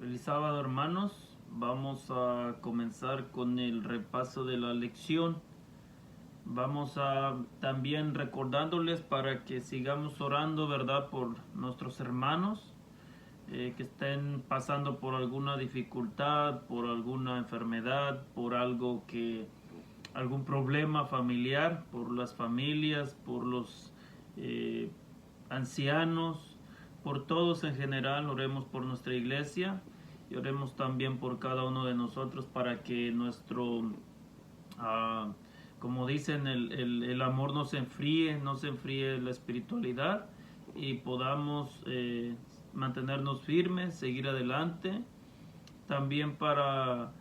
Feliz sábado, hermanos. Vamos a comenzar con el repaso de la lección. Vamos a también recordándoles para que sigamos orando, ¿verdad? Por nuestros hermanos que estén pasando por alguna dificultad, por alguna enfermedad, por algún problema familiar, por las familias, por los eh, ancianos, por todos en general. Oremos por nuestra iglesia y oremos también por cada uno de nosotros para que uh, como dicen, el amor no se enfríe la espiritualidad y podamos mantenernos firmes, seguir adelante. También para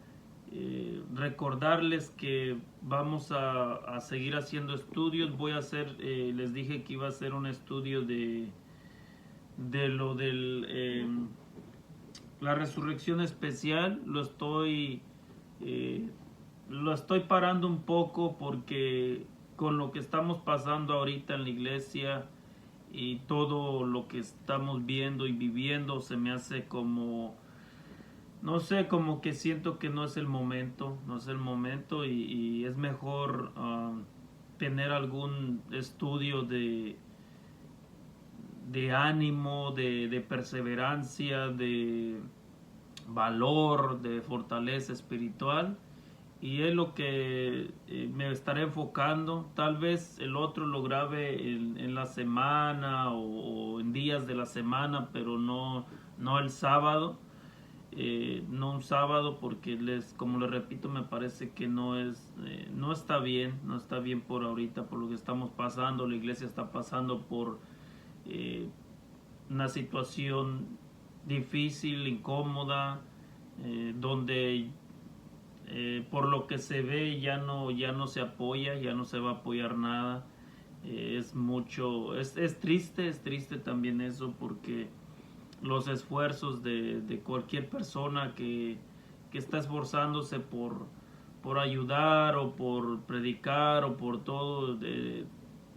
recordarles que vamos a seguir haciendo estudios. Voy a hacer, les dije que iba a hacer un estudio de lo del la resurrección especial. Eh, lo estoy parando un poco porque con lo que estamos pasando ahorita en la iglesia y todo lo que estamos viendo y viviendo se me hace como, no sé, como que siento que no es el momento, no es el momento y es mejor tener algún estudio de ánimo, de perseverancia, de valor, de fortaleza espiritual. Y es lo que me estaré enfocando. Tal vez el otro lo grabe en la semana o en días de la semana, pero no el sábado. No un sábado porque como les repito, me parece que no está bien, no está bien por ahorita, por lo que estamos pasando. La iglesia está pasando por eh, una situación difícil, incómoda, donde por lo que se ve ya no se apoya, ya no se va a apoyar nada. Es triste también eso porque los esfuerzos de cualquier persona que está esforzándose por ayudar o por predicar o por todo,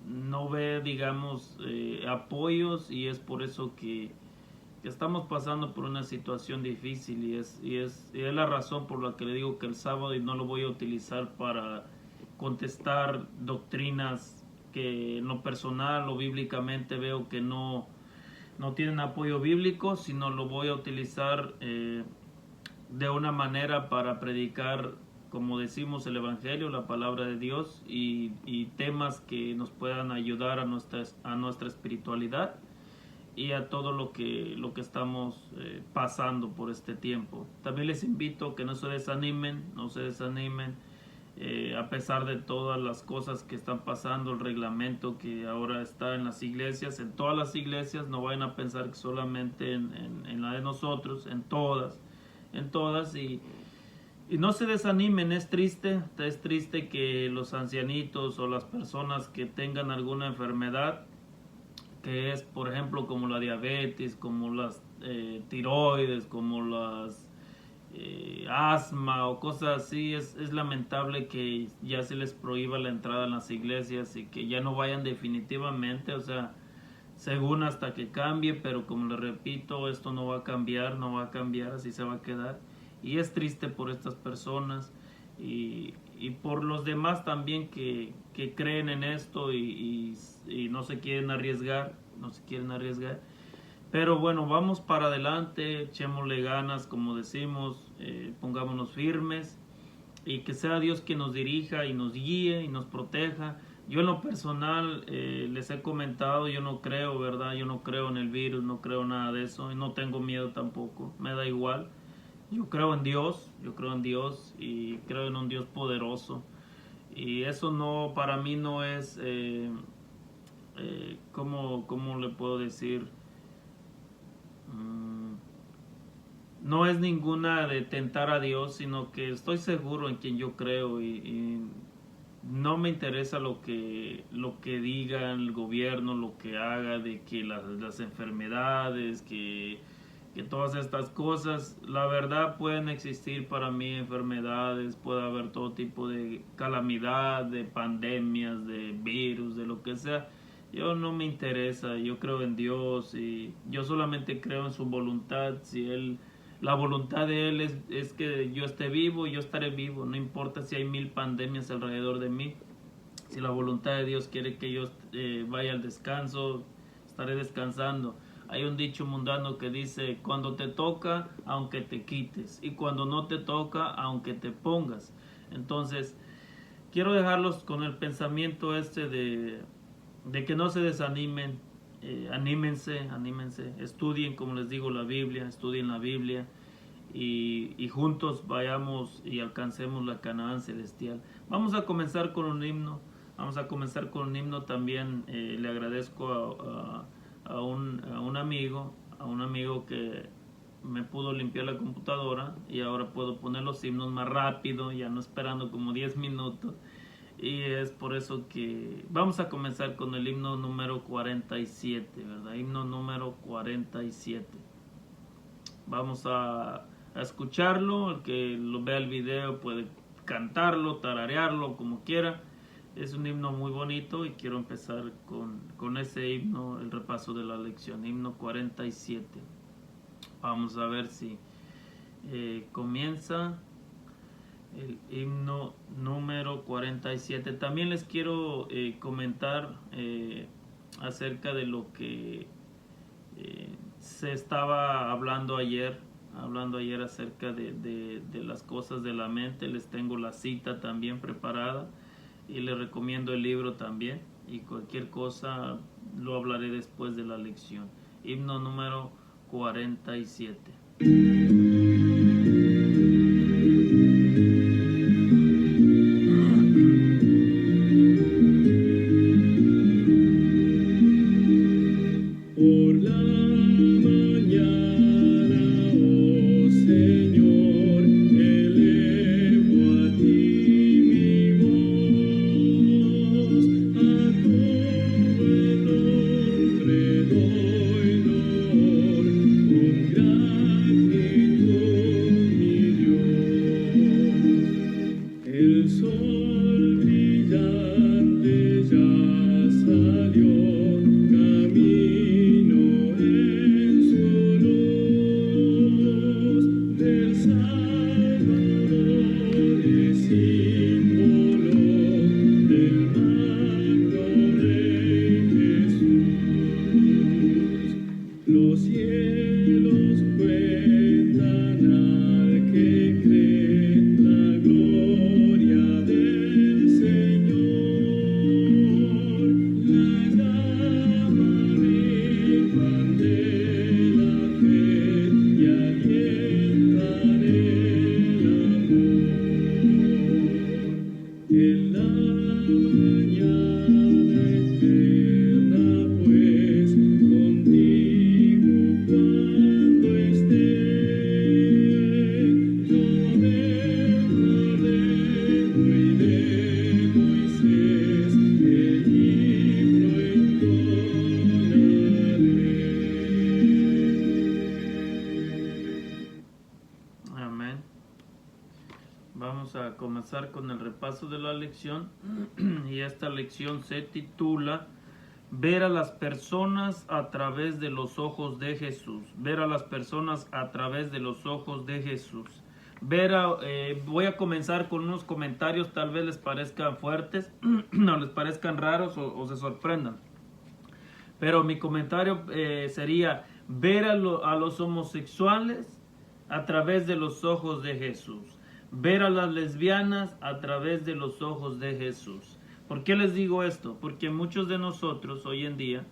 no ve, digamos, apoyos, y es por eso que estamos pasando por una situación difícil, y es la razón por la que le digo que el sábado y no lo voy a utilizar para contestar doctrinas que en lo personal o bíblicamente veo que no tienen apoyo bíblico, sino lo voy a utilizar de una manera para predicar, como decimos, el Evangelio, la palabra de Dios, y temas que nos puedan ayudar a nuestra espiritualidad y a todo lo que estamos pasando por este tiempo. También les invito a que no se desanimen, no se desanimen. A pesar de todas las cosas que están pasando, el reglamento que ahora está en las iglesias, en todas las iglesias, no vayan a pensar que solamente en la de nosotros, en todas, y no se desanimen. Es triste que los ancianitos o las personas que tengan alguna enfermedad, que es por ejemplo como la diabetes, como las tiroides, como las asma o cosas así, es lamentable que ya se les prohíba la entrada en las iglesias y que ya no vayan definitivamente, o sea, según hasta que cambie, pero como les repito, esto no va a cambiar, no va a cambiar, así se va a quedar. Y es triste por estas personas y por los demás también que creen en esto y no se quieren arriesgar, no se quieren arriesgar. Pero bueno, vamos para adelante, echémosle ganas, como decimos, pongámonos firmes y que sea Dios quien nos dirija y nos guíe y nos proteja. Yo en lo personal les he comentado, yo no creo, ¿verdad? Yo no creo en el virus, no creo nada de eso y no tengo miedo tampoco, me da igual. Yo creo en Dios y creo en un Dios poderoso. Y eso no, para mí no es, ¿cómo le puedo decir? Mm, no es ninguna de tentar a Dios, sino que estoy seguro en quien yo creo y no me interesa lo que diga el gobierno, lo que haga, de que las enfermedades, que todas estas cosas. La verdad, pueden existir para mí enfermedades, puede haber todo tipo de calamidad, de pandemias, de virus, de lo que sea. Yo no me interesa, yo creo en Dios y yo solamente creo en su voluntad. Si Él La voluntad de Él es que yo esté vivo y yo estaré vivo, no importa si hay 1000 pandemias alrededor de mí. Si la voluntad de Dios quiere que yo vaya al descanso, estaré descansando. Hay un dicho mundano que dice, cuando te toca, aunque te quites, y cuando no te toca, aunque te pongas. Entonces, quiero dejarlos con el pensamiento de que no se desanimen, anímense, estudien, como les digo, la Biblia, estudien la Biblia, y juntos vayamos y alcancemos la Canaán celestial. Vamos a comenzar con un himno. También le agradezco a un amigo que me pudo limpiar la computadora y ahora puedo poner los himnos más rápido, ya no esperando como 10 minutos. Y es por eso que vamos a comenzar con el himno número 47, ¿verdad? Himno número 47. Vamos a escucharlo. El que lo vea el video puede cantarlo, tararearlo, como quiera. Es un himno muy bonito y quiero empezar con ese himno, el repaso de la lección. Himno 47. Vamos a ver si comienza el himno número 47. También les quiero comentar acerca de lo que se estaba hablando ayer acerca de las cosas de la mente. Les tengo la cita también preparada y les recomiendo el libro también, y cualquier cosa lo hablaré después de la lección. Himno número 47. Comenzar con el repaso de la lección y esta lección se titula Ver a las personas a través de los ojos de Jesús. Ver a las personas a través de los ojos de Jesús. Voy a comenzar con unos comentarios, tal vez les parezcan fuertes, no les parezcan raros o se sorprendan. Pero mi comentario sería ver a los homosexuales a través de los ojos de Jesús. Ver a las lesbianas a través de los ojos de Jesús. ¿Por qué les digo esto? Porque muchos de nosotros hoy en día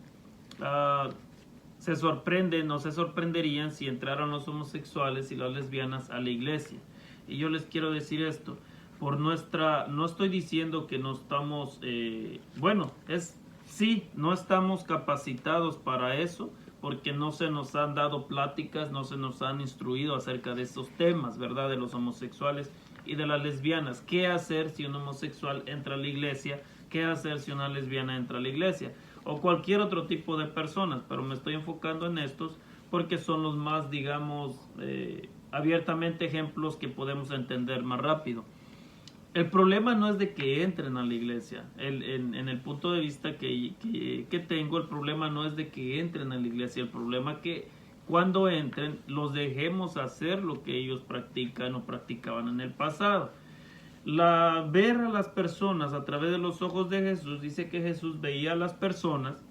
se sorprenderían si entraran los homosexuales y las lesbianas a la iglesia. Y yo les quiero decir esto, no estoy diciendo que no estamos, no estamos capacitados para eso, porque no se nos han dado pláticas, no se nos han instruido acerca de estos temas, ¿verdad? De los homosexuales y de las lesbianas. ¿Qué hacer si un homosexual entra a la iglesia? ¿Qué hacer si una lesbiana entra a la iglesia? O cualquier otro tipo de personas, pero me estoy enfocando en estos porque son los más, digamos, abiertamente ejemplos que podemos entender más rápido. El problema no es de que entren a la iglesia. En el punto de vista que tengo, el problema no es de que entren a la iglesia. El problema que cuando entren, los dejemos hacer lo que ellos practican o practicaban en el pasado. Ver a las personas a través de los ojos de Jesús, dice que Jesús veía a las personas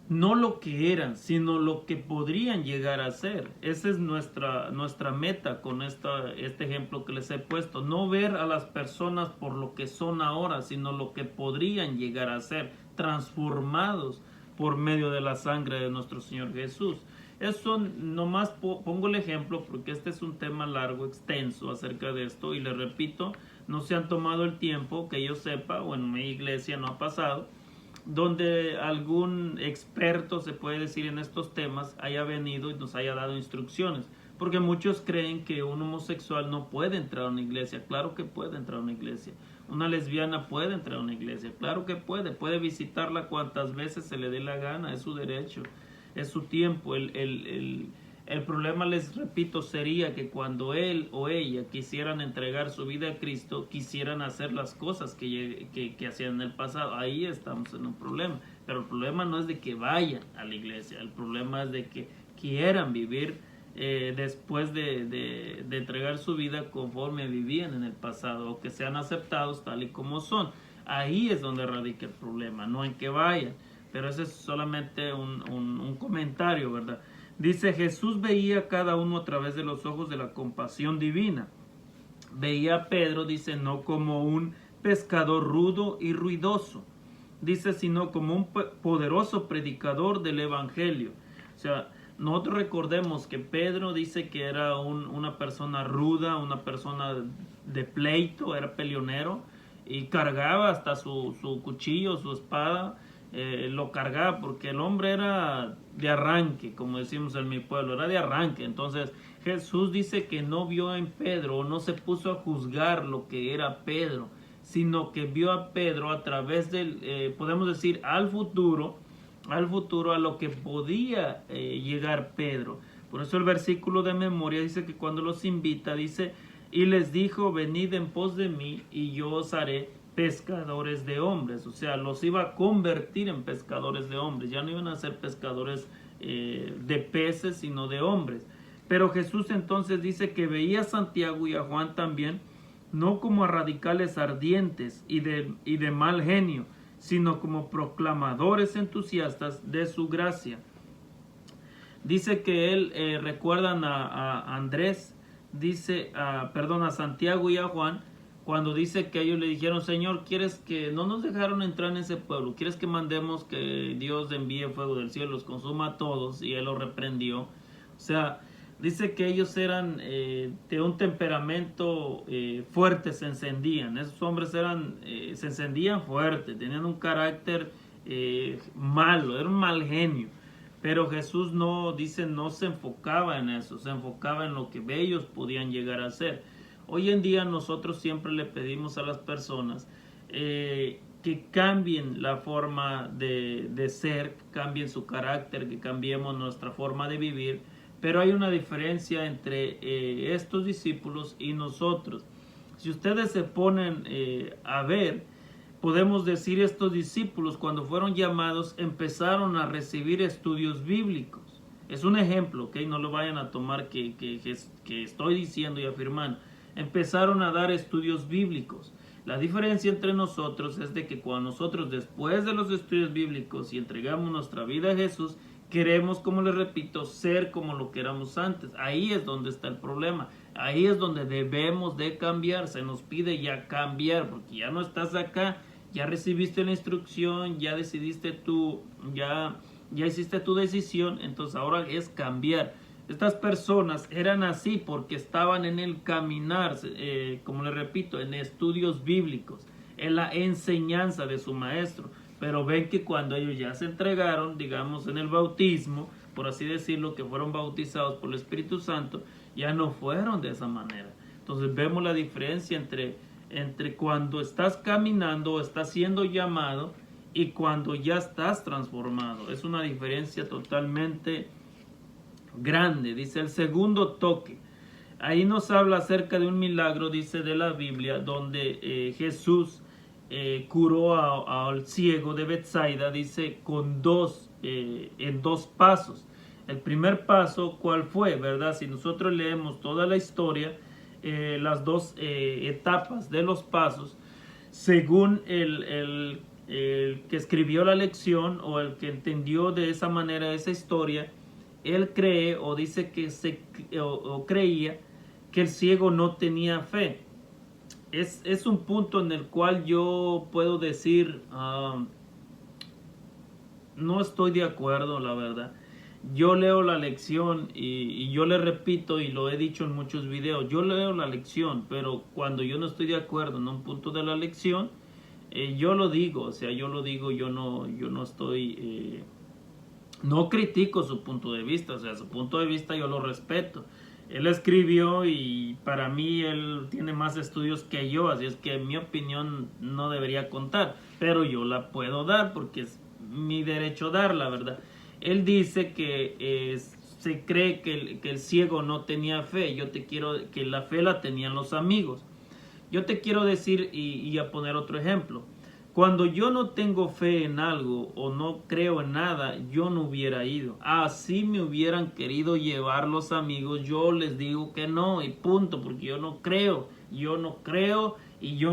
no lo que eran, sino lo que podrían llegar a ser. Esa es nuestra meta con este ejemplo que les he puesto. No ver a las personas por lo que son ahora, sino lo que podrían llegar a ser, transformados por medio de la sangre de nuestro Señor Jesús. Eso nomás pongo el ejemplo porque este es un tema largo, extenso acerca de esto, y les repito, no se han tomado el tiempo, que yo sepa, o en mi iglesia no ha pasado, donde algún experto, se puede decir, en estos temas haya venido y nos haya dado instrucciones, porque muchos creen que un homosexual no puede entrar a una iglesia. Claro que puede entrar a una iglesia. Una lesbiana puede entrar a una iglesia. Claro que puede visitarla cuantas veces se le dé la gana, es su derecho, es su tiempo. El problema, les repito, sería que cuando él o ella quisieran entregar su vida a Cristo, quisieran hacer las cosas que hacían en el pasado. Ahí estamos en un problema. Pero el problema no es de que vayan a la iglesia, el problema es de que quieran vivir después de entregar su vida conforme vivían en el pasado, o que sean aceptados tal y como son. Ahí es donde radica el problema, no en que vayan. Pero ese es solamente un comentario, ¿verdad? Dice, Jesús veía a cada uno a través de los ojos de la compasión divina. Veía a Pedro, dice, no como un pescador rudo y ruidoso, dice, sino como un poderoso predicador del evangelio. O sea, nosotros recordemos que Pedro dice que era una persona ruda, una persona de pleito, era peleonero, y cargaba hasta su cuchillo, su espada. Lo cargaba porque el hombre era de arranque, como decimos en mi pueblo, era de arranque. Entonces Jesús dice que no vio en Pedro, o no se puso a juzgar lo que era Pedro, sino que vio a Pedro a través del, podemos decir, al futuro, a lo que podía llegar Pedro. Por eso el versículo de memoria dice que cuando los invita, dice, y les dijo, venid en pos de mí y yo os haré pescadores de hombres. O sea, los iba a convertir en pescadores de hombres. Ya no iban a ser pescadores de peces, sino de hombres. Pero Jesús entonces dice que veía a Santiago y a Juan también, no como a radicales ardientes y de mal genio, sino como proclamadores entusiastas de su gracia. Dice que él, recuerdan a Andrés, dice, a Santiago y a Juan, cuando dice que ellos le dijeron, Señor, ¿quieres que no nos dejaron entrar en ese pueblo? ¿Quieres que mandemos que Dios envíe fuego del cielo, los consuma a todos? Y él los reprendió. O sea, dice que ellos eran de un temperamento fuerte, se encendían. Esos hombres se encendían fuerte, tenían un carácter malo, era un mal genio. Pero Jesús no se enfocaba en eso, se enfocaba en lo que ellos podían llegar a ser. Hoy en día nosotros siempre le pedimos a las personas que cambien la forma de ser, que cambien su carácter, que cambiemos nuestra forma de vivir. Pero hay una diferencia entre estos discípulos y nosotros. Si ustedes se ponen a ver, podemos decir, estos discípulos cuando fueron llamados empezaron a recibir estudios bíblicos. Es un ejemplo, ¿ok? No lo vayan a tomar que estoy diciendo y afirmando. Empezaron a dar estudios bíblicos. La diferencia entre nosotros es de que cuando nosotros, después de los estudios bíblicos y entregamos nuestra vida a Jesús, queremos, como les repito, ser como lo que éramos antes. Ahí es donde está el problema. Ahí es donde debemos de cambiar. Se nos pide ya cambiar, porque ya no estás acá, ya recibiste la instrucción, ya decidiste ya hiciste tu decisión, entonces ahora es cambiar. Estas personas eran así porque estaban en el caminar, como les repito, en estudios bíblicos, en la enseñanza de su maestro. Pero ven que cuando ellos ya se entregaron, digamos en el bautismo, por así decirlo, que fueron bautizados por el Espíritu Santo, ya no fueron de esa manera. Entonces vemos la diferencia entre cuando estás caminando o estás siendo llamado y cuando ya estás transformado. Es una diferencia totalmente grande. Dice el segundo toque. Ahí nos habla acerca de un milagro, dice, de la Biblia, donde Jesús curó al ciego de Betsaida, dice, en dos pasos. El primer paso, ¿cuál fue? ¿Verdad? Si nosotros leemos toda la historia, las dos etapas de los pasos, según el que escribió la lección o el que entendió de esa manera esa historia, él cree o dice que o creía que el ciego no tenía fe. Es un punto en el cual yo puedo decir, no estoy de acuerdo, la verdad. Yo leo la lección y yo le repito y lo he dicho en muchos videos, yo leo la lección, pero cuando yo no estoy de acuerdo en un punto de la lección, yo lo digo, o sea, yo lo digo, yo no estoy, no critico su punto de vista, o sea, su punto de vista yo lo respeto. Él escribió y para mí él tiene más estudios que yo, así es que mi opinión no debería contar, pero yo la puedo dar porque es mi derecho darla, ¿verdad? Él dice que se cree que el ciego no tenía fe, yo te quiero que la fe la tenían los amigos. Yo te quiero decir y a poner otro ejemplo. Cuando yo no tengo fe en algo o no creo en nada, yo no hubiera ido. Así me hubieran querido llevar los amigos, yo les digo que no y punto, porque yo no creo y yo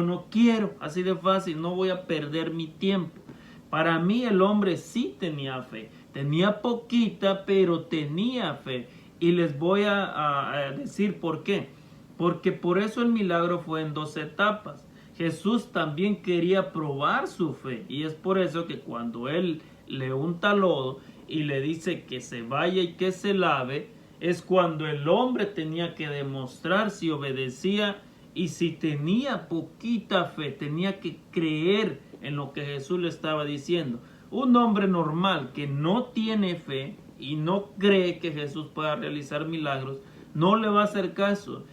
no quiero. Así de fácil, no voy a perder mi tiempo. Para mí el hombre sí tenía fe, tenía poquita, pero tenía fe. Y les voy a decir por qué. Porque por eso el milagro fue en dos etapas. Jesús también quería probar su fe y es por eso que cuando él le unta lodo y le dice que se vaya y que se lave, es cuando el hombre tenía que demostrar si obedecía y si tenía poquita fe, tenía que creer en lo que Jesús le estaba diciendo. Un hombre normal que no tiene fe y no cree que Jesús pueda realizar milagros, no le va a hacer caso.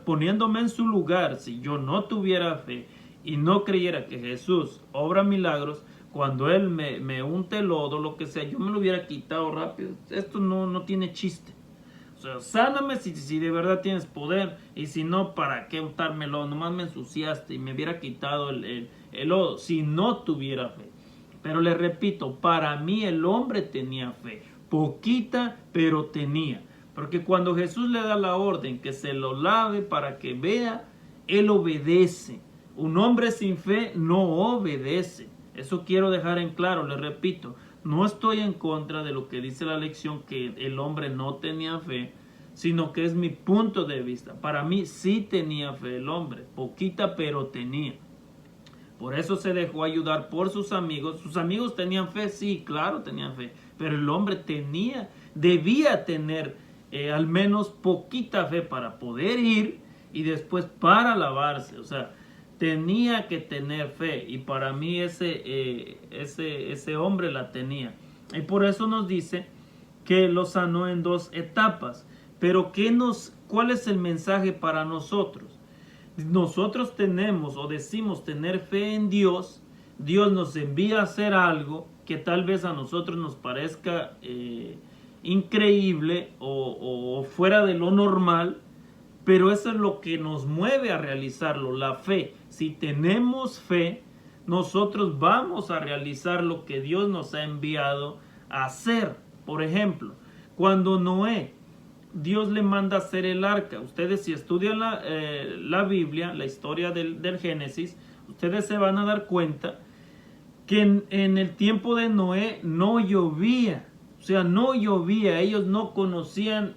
Poniéndome en su lugar, si yo no tuviera fe y no creyera que Jesús obra milagros, cuando Él me unte lodo, lo que sea, yo me lo hubiera quitado rápido. Esto no tiene chiste. O sea, sáname si de verdad tienes poder, y si no, ¿para qué untármelo? Nomás me ensuciaste y me hubiera quitado el lodo, si no tuviera fe. Pero le repito, para mí el hombre tenía fe, poquita, pero tenía. Porque cuando Jesús le da la orden que se lo lave para que vea, él obedece. Un hombre sin fe no obedece. Eso quiero dejar en claro, le repito. No estoy en contra de lo que dice la lección que el hombre no tenía fe, sino que es mi punto de vista. Para mí sí tenía fe el hombre, poquita pero tenía. Por eso se dejó ayudar por sus amigos. Sus amigos tenían fe, sí, claro, tenían fe. Pero el hombre debía tener al menos poquita fe para poder ir y después para lavarse. O sea, tenía que tener fe y para mí ese hombre la tenía. Y por eso nos dice que lo sanó en dos etapas. Pero ¿cuál es el mensaje para nosotros? Nosotros tenemos o decimos tener fe en Dios. Dios nos envía a hacer algo que tal vez a nosotros nos parezca increíble o fuera de lo normal, pero eso es lo que nos mueve a realizarlo, la fe. Si tenemos fe, nosotros vamos a realizar lo que Dios nos ha enviado a hacer. Por ejemplo, cuando Noé, Dios le manda a hacer el arca. Ustedes si estudian la Biblia, la historia del Génesis, ustedes se van a dar cuenta que en el tiempo de Noé no llovía. O sea, no llovía, ellos no conocían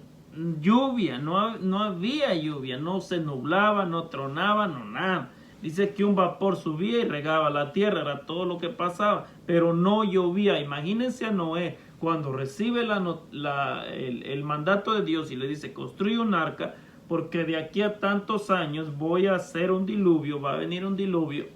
lluvia, no había lluvia, no se nublaba, no tronaba, no nada. Dice que un vapor subía y regaba la tierra, era todo lo que pasaba, pero no llovía. Imagínense a Noé cuando recibe el mandato de Dios y le dice, construye un arca, porque de aquí a tantos años voy a hacer un diluvio, va a venir un diluvio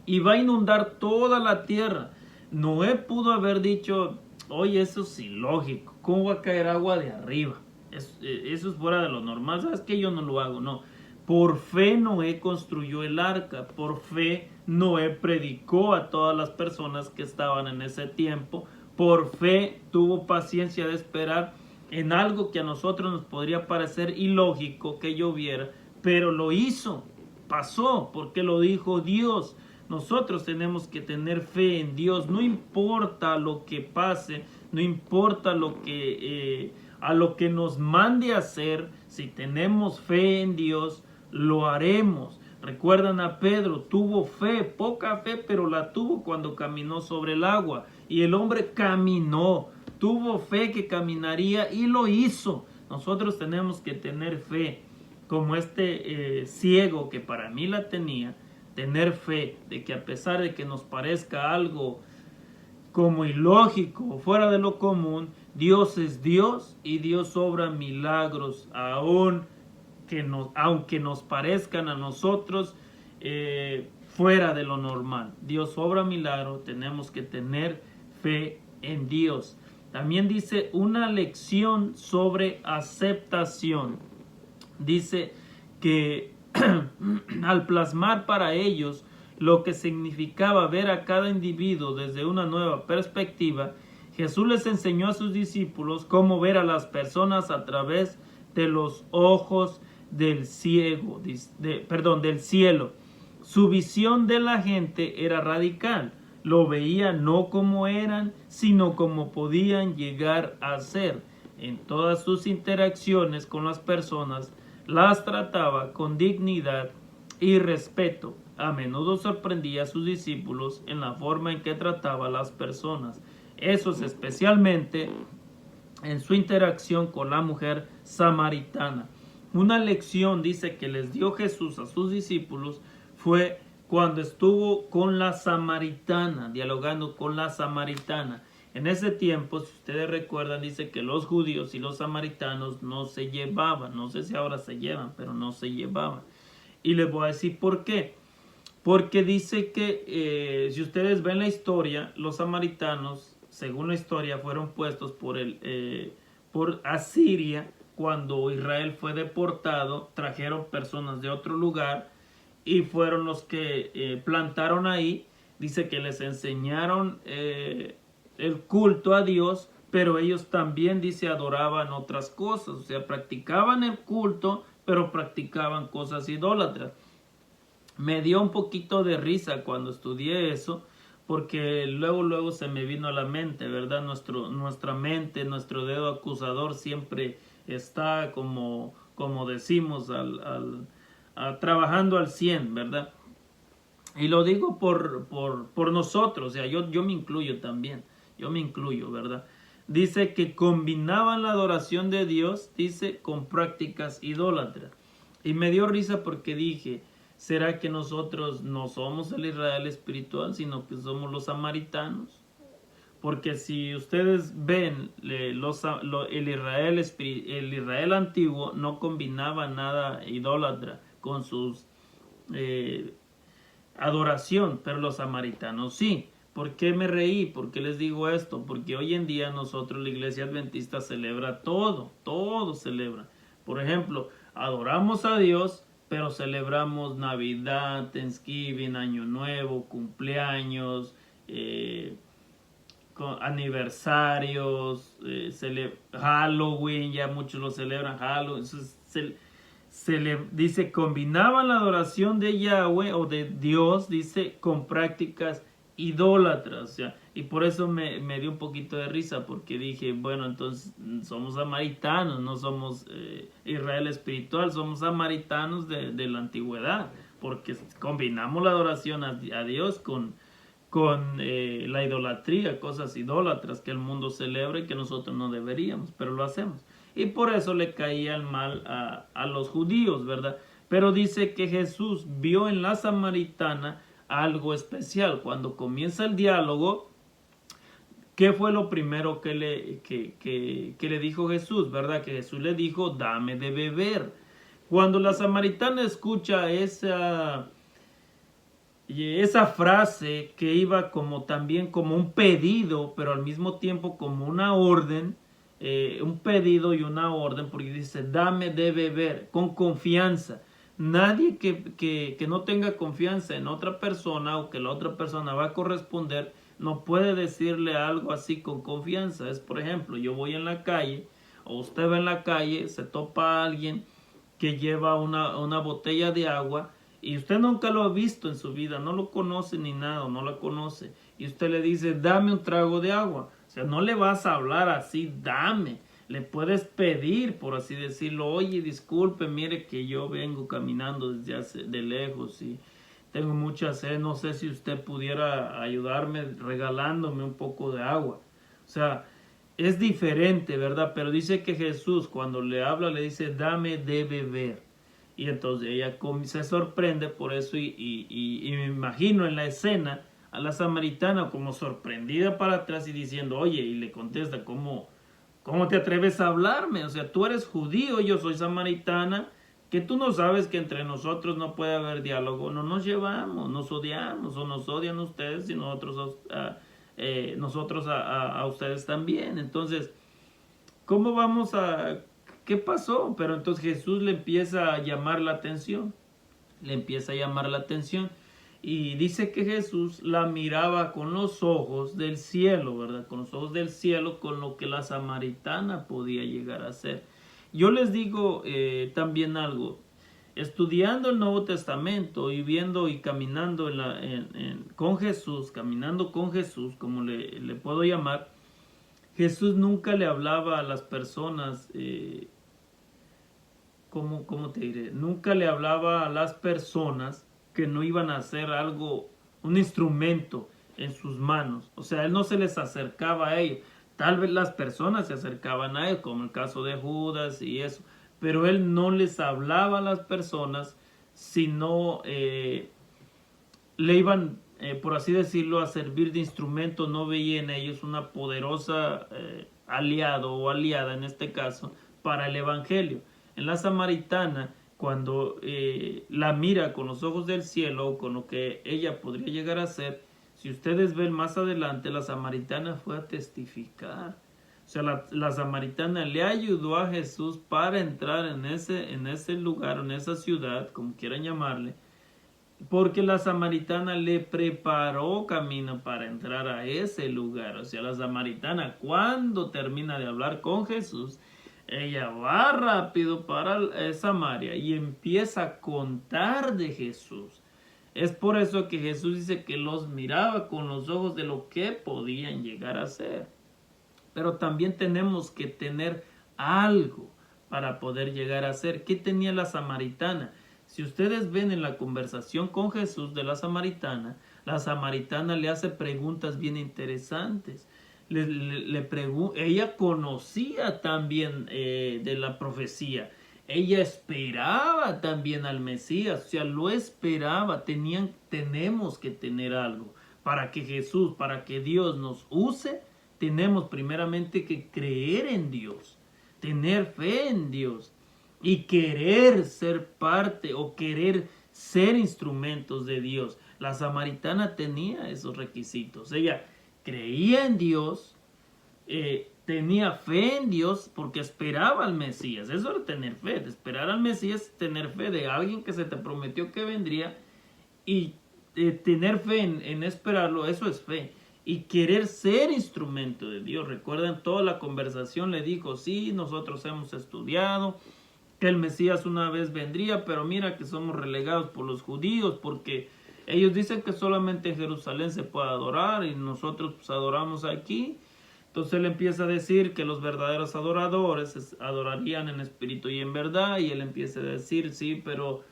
y va a inundar toda la tierra. Noé pudo haber dicho, oye, eso es ilógico, ¿cómo va a caer agua de arriba? Eso es fuera de lo normal, ¿sabes qué? Yo no lo hago, no. Por fe Noé construyó el arca, por fe Noé predicó a todas las personas que estaban en ese tiempo, por fe tuvo paciencia de esperar en algo que a nosotros nos podría parecer ilógico que lloviera, pero lo hizo, pasó, porque lo dijo Dios. Nosotros tenemos que tener fe en Dios, no importa lo que pase, no importa lo que, a lo que nos mande a hacer, si tenemos fe en Dios, lo haremos. Recuerdan a Pedro, tuvo fe, poca fe, pero la tuvo cuando caminó sobre el agua. Y el hombre caminó, tuvo fe que caminaría y lo hizo. Nosotros tenemos que tener fe, como este ciego que para mí la tenía, tener fe de que a pesar de que nos parezca algo como ilógico, fuera de lo común, Dios es Dios y Dios obra milagros, aunque nos parezcan a nosotros fuera de lo normal. Dios obra milagros, tenemos que tener fe en Dios. También dice una lección sobre aceptación. Dice que al plasmar para ellos lo que significaba ver a cada individuo desde una nueva perspectiva, Jesús les enseñó a sus discípulos cómo ver a las personas a través de los ojos del cielo. Su visión de la gente era radical. Lo veía no como eran, sino como podían llegar a ser. En todas sus interacciones con las personas, las trataba con dignidad y respeto. A menudo sorprendía a sus discípulos en la forma en que trataba a las personas. Eso es especialmente en su interacción con la mujer samaritana. Una lección, dice, que les dio Jesús a sus discípulos fue cuando estuvo con la samaritana, dialogando con la samaritana. En ese tiempo, si ustedes recuerdan, dice que los judíos y los samaritanos no se llevaban. No sé si ahora se llevan, pero no se llevaban. Y les voy a decir por qué. Porque dice que si ustedes ven la historia, los samaritanos, según la historia, fueron puestos por Asiria cuando Israel fue deportado. Trajeron personas de otro lugar y fueron los que plantaron ahí. Dice que les enseñaron el culto a Dios, pero ellos también, dice, adoraban otras cosas. O sea, practicaban el culto, pero practicaban cosas idólatras. Me dio un poquito de risa cuando estudié eso, porque luego se me vino a la mente, ¿verdad? Nuestra mente, nuestro dedo acusador siempre está, como decimos, trabajando al 100, ¿verdad? Y lo digo por nosotros, o sea, yo me incluyo también, yo me incluyo, ¿verdad? Dice que combinaban la adoración de Dios, dice, con prácticas idólatras. Y me dio risa porque dije, ¿será que nosotros no somos el Israel espiritual, sino que somos los samaritanos? Porque si ustedes ven, el Israel antiguo no combinaba nada idólatra con sus adoración, pero los samaritanos sí. ¿Por qué me reí? ¿Por qué les digo esto? Porque hoy en día nosotros, la iglesia adventista, celebra todo celebra. Por ejemplo, adoramos a Dios, pero celebramos Navidad, Thanksgiving, Año Nuevo, cumpleaños, aniversarios, Halloween, ya muchos lo celebran, Halloween. Se le dice, combinaban la adoración de Yahweh o de Dios, dice, con prácticas idólatras, o sea, y por eso me dio un poquito de risa, porque dije, bueno, entonces somos samaritanos, no somos Israel espiritual, somos samaritanos de la antigüedad, porque combinamos la adoración a Dios con la idolatría, cosas idólatras que el mundo celebra y que nosotros no deberíamos, pero lo hacemos. Y por eso le caía el mal a los judíos, ¿verdad? Pero dice que Jesús vio en la samaritana algo especial. Cuando comienza el diálogo, ¿qué fue lo primero que le dijo Jesús? ¿Verdad? Que Jesús le dijo, dame de beber. Cuando la samaritana escucha esa frase que iba también como un pedido, pero al mismo tiempo como una orden, un pedido y una orden, porque dice, dame de beber, con confianza. Nadie que no tenga confianza en otra persona o que la otra persona va a corresponder, no puede decirle algo así con confianza. Es, por ejemplo, yo voy en la calle, o usted va en la calle, se topa a alguien que lleva una botella de agua, y usted nunca lo ha visto en su vida, no lo conoce ni nada, no la conoce, y usted le dice, dame un trago de agua. O sea, no le vas a hablar así, dame. Le puedes pedir, por así decirlo, oye, disculpe, mire que yo vengo caminando de lejos y tengo mucha sed, no sé si usted pudiera ayudarme regalándome un poco de agua. O sea, es diferente, ¿verdad? Pero dice que Jesús cuando le habla le dice, dame de beber. Y entonces ella se sorprende por eso y me imagino en la escena a la samaritana como sorprendida para atrás y diciendo, oye, y le contesta, ¿cómo te atreves a hablarme? O sea, tú eres judío, yo soy samaritana, que tú no sabes que entre nosotros no puede haber diálogo, no nos llevamos, nos odiamos o nos odian ustedes y nosotros a ustedes también. Entonces, ¿cómo vamos a... ¿Qué pasó? Pero entonces Jesús le empieza a llamar la atención, le empieza a llamar la atención y dice que Jesús la miraba con los ojos del cielo, ¿verdad? Con los ojos del cielo, con lo que la samaritana podía llegar a ser. Yo les digo también algo, estudiando el Nuevo Testamento y viendo y caminando con Jesús, caminando con Jesús, como le puedo llamar, Jesús nunca le hablaba a las personas, ¿cómo te diré? Nunca le hablaba a las personas que no iban a hacer algo, un instrumento en sus manos. O sea, él no se les acercaba a ellos. Tal vez las personas se acercaban a él, como el caso de Judas y eso. Pero él no les hablaba a las personas, sino le iban, por así decirlo, a servir de instrumento. No veía en ellos una poderosa aliado o aliada, en este caso, para el evangelio. En la samaritana, cuando la mira con los ojos del cielo, con lo que ella podría llegar a ser, si ustedes ven más adelante, la samaritana fue a testificar. O sea, la samaritana le ayudó a Jesús para entrar en ese lugar, en esa ciudad, como quieran llamarle, porque la samaritana le preparó camino para entrar a ese lugar. O sea, la samaritana cuando termina de hablar con Jesús, ella va rápido para Samaria y empieza a contar de Jesús. Es por eso que Jesús dice que los miraba con los ojos de lo que podían llegar a ser. Pero también tenemos que tener algo para poder llegar a ser. ¿Qué tenía la samaritana? Si ustedes ven en la conversación con Jesús de la samaritana le hace preguntas bien interesantes. Ella conocía también de la profecía. Ella esperaba también al Mesías, o sea, lo esperaba. Tenemos que tener algo para que Jesús, para que Dios nos use. Tenemos primeramente que creer en Dios, tener fe en Dios y querer ser parte o querer ser instrumentos de Dios. La samaritana tenía esos requisitos. Ella creía en Dios, tenía fe en Dios porque esperaba al Mesías. Eso era tener fe, de esperar al Mesías, tener fe de alguien que se te prometió que vendría y tener fe en esperarlo, eso es fe. Y querer ser instrumento de Dios. Recuerden, toda la conversación le dijo, sí, nosotros hemos estudiado que el Mesías una vez vendría, pero mira que somos relegados por los judíos porque ellos dicen que solamente en Jerusalén se puede adorar y nosotros pues adoramos aquí. Entonces él empieza a decir que los verdaderos adoradores adorarían en espíritu y en verdad, y él empieza a decir, sí, pero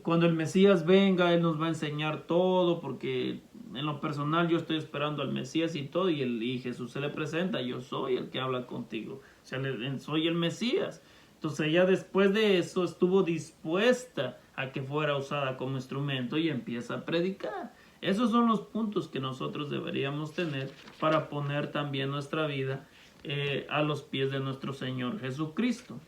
cuando el Mesías venga, él nos va a enseñar todo, porque en lo personal yo estoy esperando al Mesías y todo, y Jesús se le presenta, yo soy el que habla contigo, o sea, soy el Mesías. Entonces ella después de eso estuvo dispuesta a que fuera usada como instrumento y empieza a predicar. Esos son los puntos que nosotros deberíamos tener para poner también nuestra vida a los pies de nuestro Señor Jesucristo.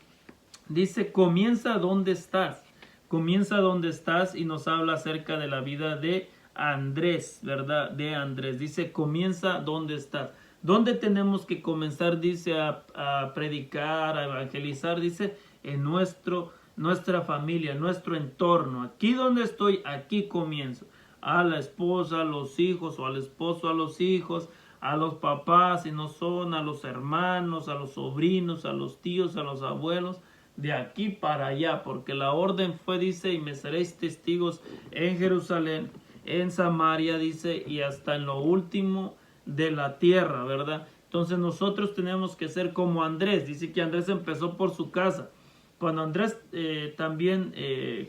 Dice, comienza donde estás. Comienza donde estás y nos habla acerca de la vida de Andrés, ¿verdad? De Andrés. Dice, comienza donde estás. ¿Dónde tenemos que comenzar? Dice, a predicar, a evangelizar. Dice, en nuestra familia, en nuestro entorno. Aquí donde estoy, aquí comienzo. A la esposa, a los hijos, o al esposo, a los hijos, a los papás, si no son, a los hermanos, a los sobrinos, a los tíos, a los abuelos, de aquí para allá, porque la orden fue, dice, y me seréis testigos en Jerusalén, en Samaria, dice, y hasta en lo último de la tierra, ¿verdad? Entonces nosotros tenemos que ser como Andrés. Dice que Andrés empezó por su casa. Cuando Andrés también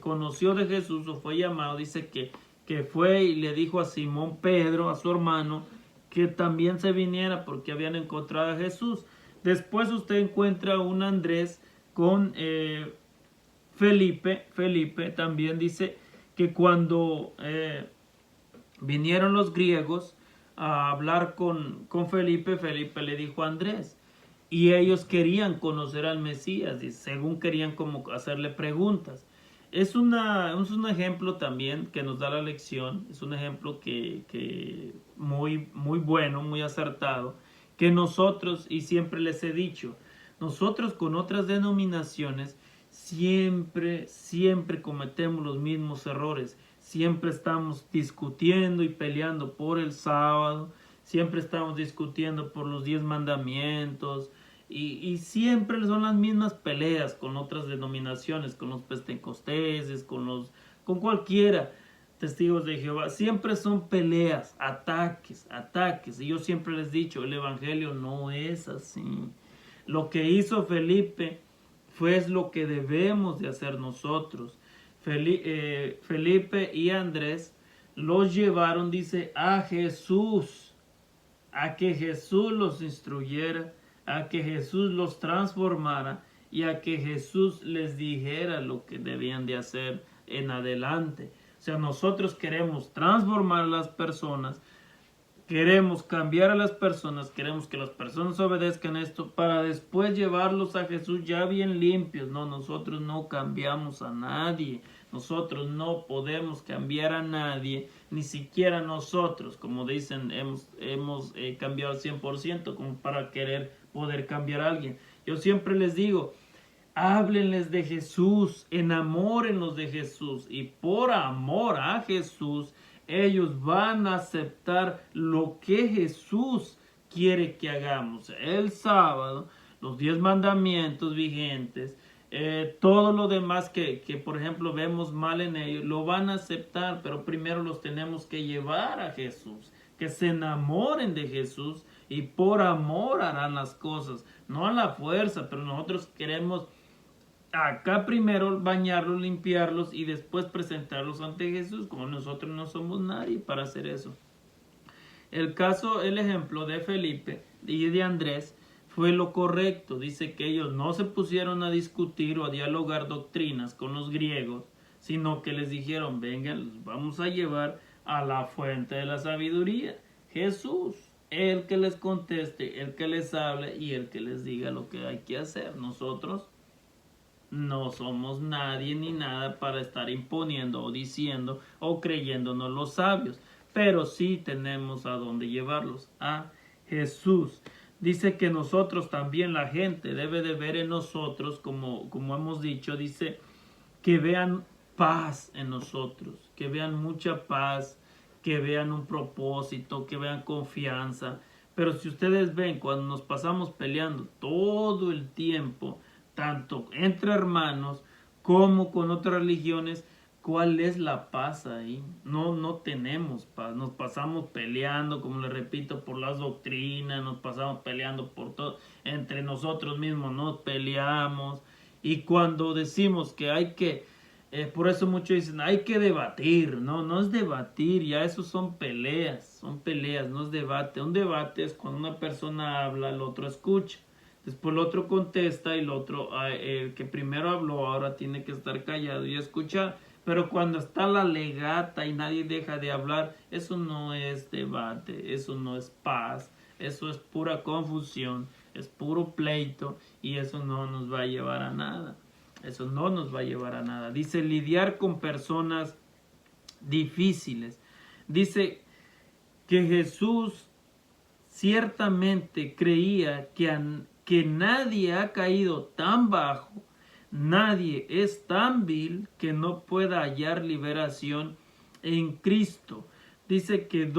conoció de Jesús o fue llamado, dice que fue y le dijo a Simón Pedro, a su hermano, que también se viniera porque habían encontrado a Jesús. Después usted encuentra un Andrés con Felipe. Felipe también dice que cuando vinieron los griegos a hablar con Felipe, Felipe le dijo a Andrés, y ellos querían conocer al Mesías, y según querían como hacerle preguntas. Es un ejemplo también que nos da la lección, es un ejemplo que muy bueno, muy acertado, que nosotros, y siempre les he dicho, nosotros con otras denominaciones siempre cometemos los mismos errores. Siempre estamos discutiendo y peleando por el sábado, siempre estamos discutiendo por los 10 mandamientos, y siempre son las mismas peleas con otras denominaciones, con los pentecosteses, con cualquiera, testigos de Jehová. Siempre son peleas, ataques. Y yo siempre les he dicho, el evangelio no es así. Lo que hizo Felipe fue lo que debemos de hacer nosotros. Felipe y Andrés los llevaron, dice, a Jesús, a que Jesús los instruyera, a que Jesús los transformara y a que Jesús les dijera lo que debían de hacer en adelante. O sea, nosotros queremos transformar a las personas, queremos cambiar a las personas, queremos que las personas obedezcan esto para después llevarlos a Jesús ya bien limpios. No, nosotros no cambiamos a nadie. Nosotros no podemos cambiar a nadie, ni siquiera nosotros, como dicen, hemos cambiado al 100% como para poder cambiar a alguien. Yo siempre les digo, háblenles de Jesús, enamórenlos de Jesús, y por amor a Jesús, ellos van a aceptar lo que Jesús quiere que hagamos. El sábado, los 10 mandamientos vigentes, todo lo demás que por ejemplo vemos mal en ellos, lo van a aceptar, pero primero los tenemos que llevar a Jesús, que se enamoren de Jesús, y por amor harán las cosas, no a la fuerza, pero nosotros queremos acá primero bañarlos, limpiarlos y después presentarlos ante Jesús, como nosotros no somos nadie para hacer eso. El ejemplo de Felipe y de Andrés fue lo correcto. Dice que ellos no se pusieron a discutir o a dialogar doctrinas con los griegos, sino que les dijeron, vengan, los vamos a llevar a la fuente de la sabiduría, Jesús, el que les conteste, el que les hable y el que les diga lo que hay que hacer. Nosotros no somos nadie ni nada para estar imponiendo o diciendo o creyéndonos los sabios, pero sí tenemos a dónde llevarlos, a Jesús. Dice que nosotros también, la gente debe de ver en nosotros, como hemos dicho, dice que vean paz en nosotros, que vean mucha paz, que vean un propósito, que vean confianza. Pero si ustedes ven, cuando nos pasamos peleando todo el tiempo, tanto entre hermanos como con otras religiones, ¿cuál es la paz ahí? No tenemos paz, nos pasamos peleando, como les repito, por las doctrinas, nos pasamos peleando por todo, entre nosotros mismos nos peleamos, y cuando decimos que hay que, por eso muchos dicen, hay que debatir, no es debatir, ya eso son peleas, no es debate. Un debate es cuando una persona habla, el otro escucha. Después el otro contesta y el otro, el que primero habló, ahora tiene que estar callado y escuchar. Pero cuando está la legata y nadie deja de hablar, eso no es debate, eso no es paz, eso es pura confusión, es puro pleito, y eso no nos va a llevar a nada. Eso no nos va a llevar a nada. Dice lidiar con personas difíciles. Dice que Jesús ciertamente creía que nadie ha caído tan bajo, nadie es tan vil que no pueda hallar liberación en Cristo. Dice que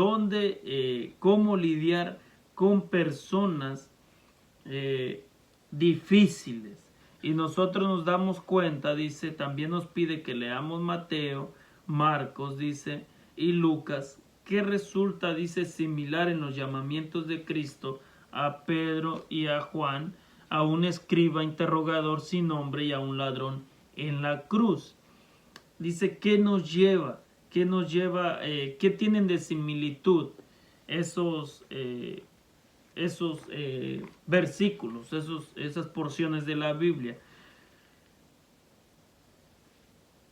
cómo lidiar con personas difíciles. Y nosotros nos damos cuenta, dice, también nos pide que leamos Mateo, Marcos, dice, y Lucas, que resulta, dice, similar en los llamamientos de Cristo a Pedro y a Juan, a un escriba interrogador sin nombre y a un ladrón en la cruz. Dice, ¿qué nos lleva? ¿Qué nos lleva? ¿Qué tienen de similitud esos versículos, esas porciones de la Biblia?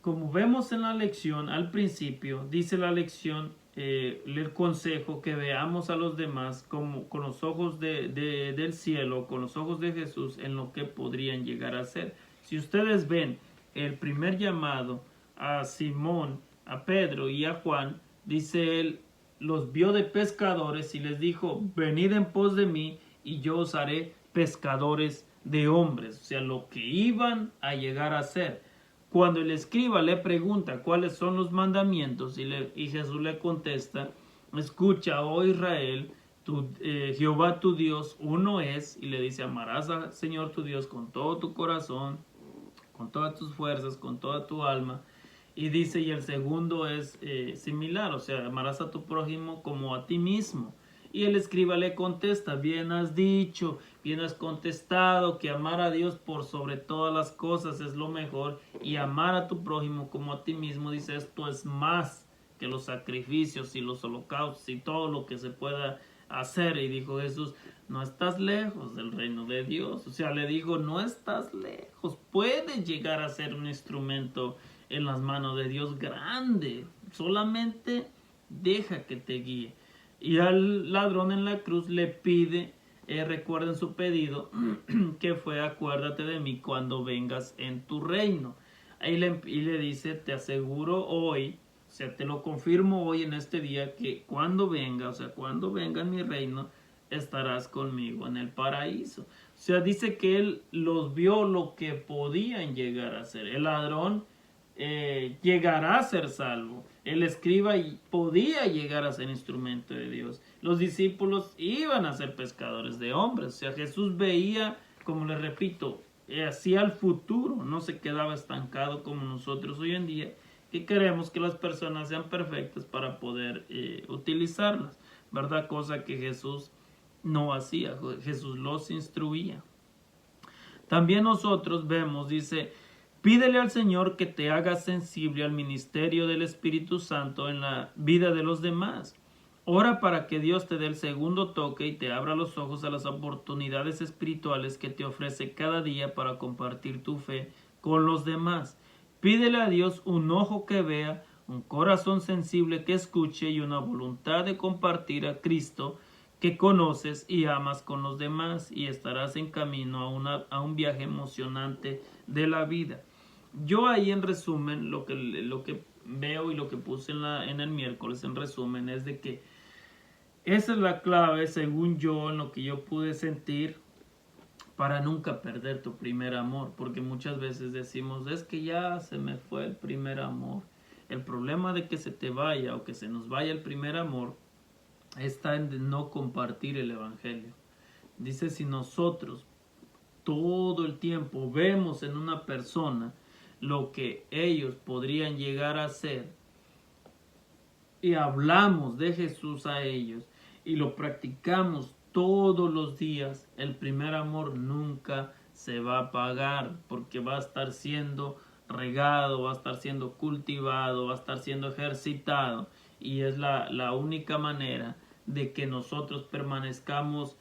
Como vemos en la lección, al principio, dice la lección, el consejo que veamos a los demás como, con los ojos del cielo, con los ojos de Jesús, en lo que podrían llegar a ser. Si ustedes ven el primer llamado a Simón, a Pedro y a Juan, dice él, los vio de pescadores y les dijo, venid en pos de mí y yo os haré pescadores de hombres. O sea, lo que iban a llegar a ser. Cuando el escriba le pregunta cuáles son los mandamientos y Jesús le contesta, escucha, oh Israel, Jehová tu Dios uno es, y le dice, amarás al Señor tu Dios con todo tu corazón, con todas tus fuerzas, con toda tu alma. Y dice, y el segundo es similar, o sea, amarás a tu prójimo como a ti mismo. Y el escriba le contesta, bien has dicho, bien has contestado que amar a Dios por sobre todas las cosas es lo mejor y amar a tu prójimo como a ti mismo, dice, esto es más que los sacrificios y los holocaustos y todo lo que se pueda hacer. Y dijo Jesús, no estás lejos del reino de Dios. O sea, le dijo, no estás lejos, puedes llegar a ser un instrumento en las manos de Dios grande, solamente deja que te guíe. Y al ladrón en la cruz le pide, recuerden su pedido, que fue acuérdate de mí cuando vengas en tu reino. Y le dice, te aseguro hoy, o sea, te lo confirmo hoy en este día, que cuando venga, o sea, cuando venga en mi reino, estarás conmigo en el paraíso. O sea, dice que él los vio lo que podían llegar a ser. El ladrón llegará a ser salvo. El escriba podía llegar a ser instrumento de Dios. Los discípulos iban a ser pescadores de hombres. O sea, Jesús veía, como les repito, hacia el futuro. No se quedaba estancado como nosotros hoy en día, que queremos que las personas sean perfectas para poder utilizarlas, ¿verdad? Cosa que Jesús no hacía. Jesús los instruía. También nosotros vemos, dice, pídele al Señor que te haga sensible al ministerio del Espíritu Santo en la vida de los demás. Ora para que Dios te dé el segundo toque y te abra los ojos a las oportunidades espirituales que te ofrece cada día para compartir tu fe con los demás. Pídele a Dios un ojo que vea, un corazón sensible que escuche y una voluntad de compartir a Cristo que conoces y amas con los demás, y estarás en camino a un viaje emocionante de la vida. Yo ahí en resumen lo que veo y lo que puse en el miércoles en resumen es de que esa es la clave, según yo, en lo que yo pude sentir, para nunca perder tu primer amor, porque muchas veces decimos, es que ya se me fue el primer amor. El problema de que se te vaya o que se nos vaya el primer amor está en no compartir el evangelio. Dice, si nosotros todo el tiempo vemos en una persona lo que ellos podrían llegar a ser y hablamos de Jesús a ellos y lo practicamos todos los días, el primer amor nunca se va a apagar, porque va a estar siendo regado, va a estar siendo cultivado, va a estar siendo ejercitado, y es la única manera de que nosotros permanezcamos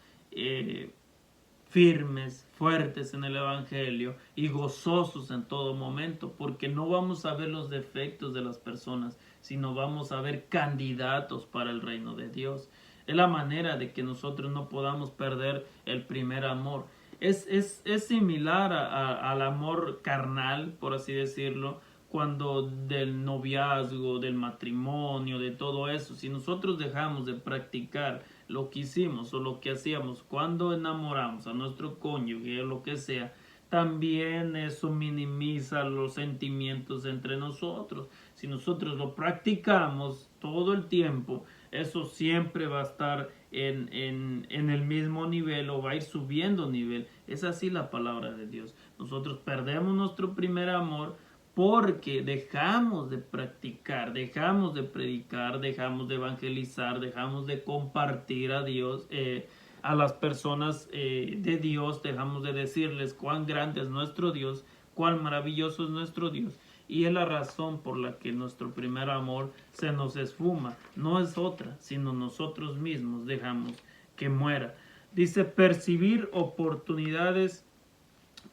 firmes, fuertes en el Evangelio y gozosos en todo momento, porque no vamos a ver los defectos de las personas, sino vamos a ver candidatos para el reino de Dios. Es la manera de que nosotros no podamos perder el primer amor. Es similar al amor carnal, por así decirlo, cuando del noviazgo, del matrimonio, de todo eso, si nosotros dejamos de practicar lo que hicimos o lo que hacíamos cuando enamoramos a nuestro cónyuge o lo que sea, también eso minimiza los sentimientos entre nosotros. Si nosotros lo practicamos todo el tiempo, eso siempre va a estar en el mismo nivel o va a ir subiendo nivel. Es así la palabra de Dios. Nosotros perdemos nuestro primer amor porque dejamos de practicar, dejamos de predicar, dejamos de evangelizar, dejamos de compartir a Dios, a las personas de Dios, dejamos de decirles cuán grande es nuestro Dios, cuán maravilloso es nuestro Dios. Y es la razón por la que nuestro primer amor se nos esfuma. No es otra, sino nosotros mismos dejamos que muera. Dice percibir oportunidades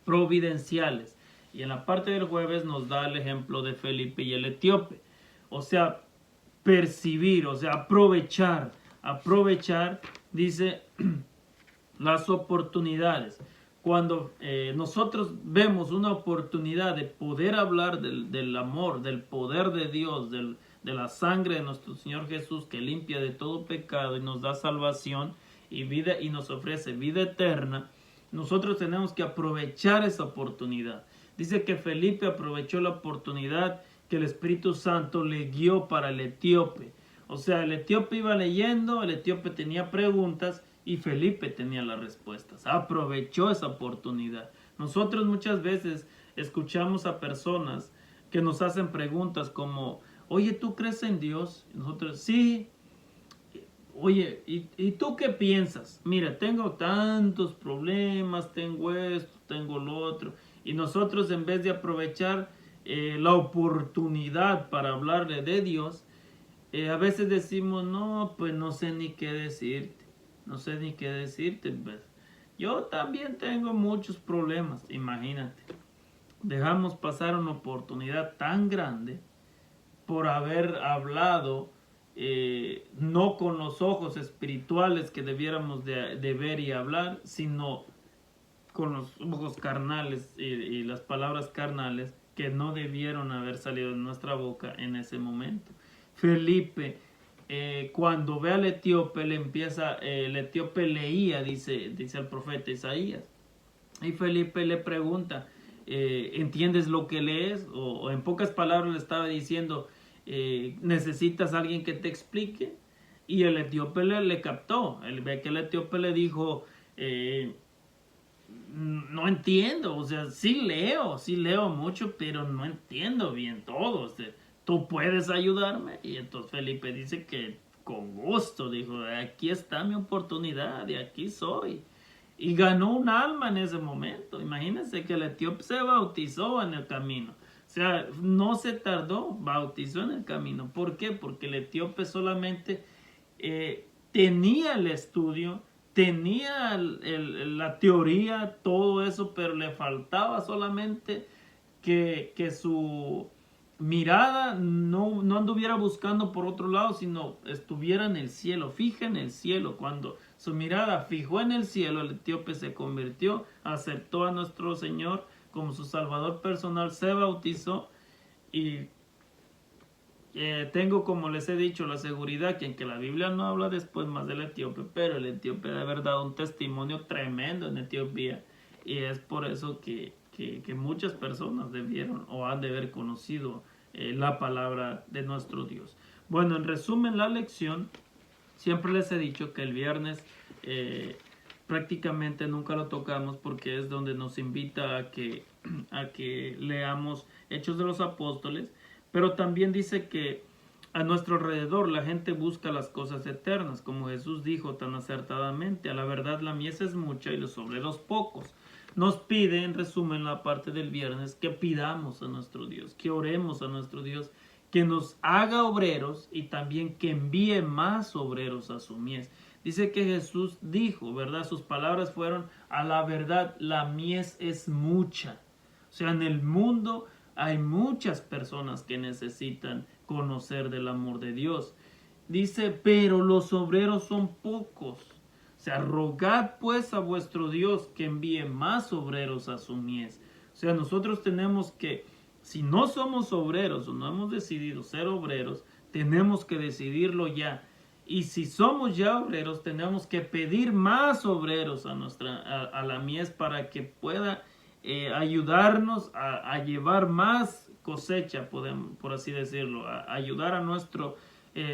providenciales. Y en la parte del jueves nos da el ejemplo de Felipe y el etíope. O sea, percibir, o sea, aprovechar, dice, las oportunidades. Cuando nosotros vemos una oportunidad de poder hablar del amor, del poder de Dios, de la sangre de nuestro Señor Jesús que limpia de todo pecado y nos da salvación y vida y nos ofrece vida eterna, nosotros tenemos que aprovechar esa oportunidad. Dice que Felipe aprovechó la oportunidad que el Espíritu Santo le guió para el etíope. O sea, el etíope iba leyendo, el etíope tenía preguntas y Felipe tenía las respuestas. Aprovechó esa oportunidad. Nosotros muchas veces escuchamos a personas que nos hacen preguntas como, oye, ¿tú crees en Dios? Y nosotros, sí. Oye, ¿y tú qué piensas? Mira, tengo tantos problemas, tengo esto, tengo lo otro. Y nosotros en vez de aprovechar la oportunidad para hablarle de Dios, a veces decimos, no, pues no sé ni qué decirte. No sé ni qué decirte. Pues. Yo también tengo muchos problemas, imagínate. Dejamos pasar una oportunidad tan grande por haber hablado no con los ojos espirituales que debiéramos de ver y hablar, sino con los ojos carnales y las palabras carnales que no debieron haber salido de nuestra boca en ese momento. Felipe, cuando ve al etíope, el etíope leía, dice el profeta Isaías. Y Felipe le pregunta, ¿entiendes lo que lees? O en pocas palabras le estaba diciendo, ¿necesitas a alguien que te explique? Y el etíope le captó. Él ve que el etíope le dijo, no entiendo, o sea, sí leo mucho, pero no entiendo bien todo. O sea, ¿tú puedes ayudarme? Y entonces Felipe dice que con gusto, dijo, aquí está mi oportunidad y aquí soy. Y ganó un alma en ese momento. Imagínense que el etíope se bautizó en el camino. O sea, no se tardó, bautizó en el camino. ¿Por qué? Porque el etíope solamente tenía el estudio, tenía la teoría, todo eso, pero le faltaba solamente que su mirada no anduviera buscando por otro lado, sino estuviera en el cielo, fija en el cielo. Cuando su mirada fijó en el cielo, el etíope se convirtió, aceptó a nuestro Señor como su Salvador personal, se bautizó y tengo, como les he dicho, la seguridad que aunque la Biblia no habla después más del etíope, pero el etíope debe haber dado un testimonio tremendo en Etiopía y es por eso que muchas personas debieron o han de haber conocido la palabra de nuestro Dios. Bueno, en resumen la lección, siempre les he dicho que el viernes prácticamente nunca lo tocamos porque es donde nos invita a que leamos Hechos de los Apóstoles, pero también dice que a nuestro alrededor la gente busca las cosas eternas, como Jesús dijo tan acertadamente, a la verdad la mies es mucha y los obreros pocos. Nos pide, en resumen, la parte del viernes, que pidamos a nuestro Dios, que oremos a nuestro Dios, que nos haga obreros y también que envíe más obreros a su mies. Dice que Jesús dijo, ¿verdad? Sus palabras fueron, a la verdad la mies es mucha. O sea, en el mundo hay muchas personas que necesitan conocer del amor de Dios. Dice, pero los obreros son pocos. O sea, rogad pues a vuestro Dios que envíe más obreros a su mies. O sea, nosotros tenemos que, si no somos obreros o no hemos decidido ser obreros, tenemos que decidirlo ya. Y si somos ya obreros, tenemos que pedir más obreros a la mies para que pueda ayudarnos a llevar más cosecha, por así decirlo, a ayudar a nuestro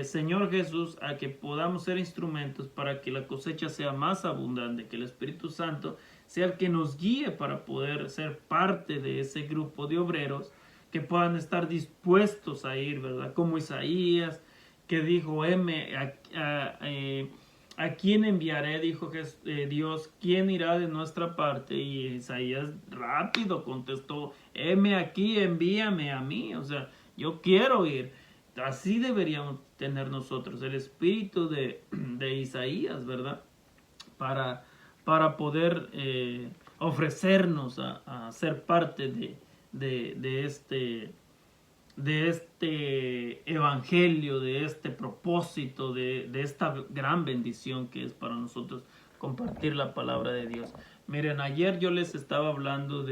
Señor Jesús a que podamos ser instrumentos para que la cosecha sea más abundante, que el Espíritu Santo sea el que nos guíe para poder ser parte de ese grupo de obreros que puedan estar dispuestos a ir, ¿verdad? Como Isaías, que dijo, ¿A quién enviaré? Dijo Dios, ¿quién irá de nuestra parte? Y Isaías rápido contestó, heme aquí, envíame a mí. O sea, yo quiero ir. Así deberíamos tener nosotros el espíritu de Isaías, ¿verdad? Para, para poder ofrecernos a ser parte de este evangelio, de este propósito, de esta gran bendición que es para nosotros compartir la palabra de Dios. Miren, ayer yo les estaba hablando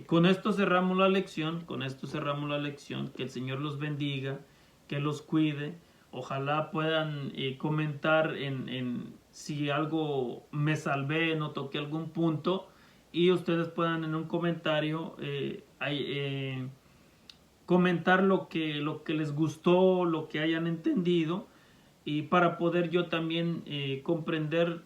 con esto cerramos la lección, que el Señor los bendiga, que los cuide. Ojalá puedan comentar en si algo me salvé, no toqué algún punto, y ustedes puedan en un comentario comentar lo que les gustó, lo que hayan entendido, y para poder yo también comprender,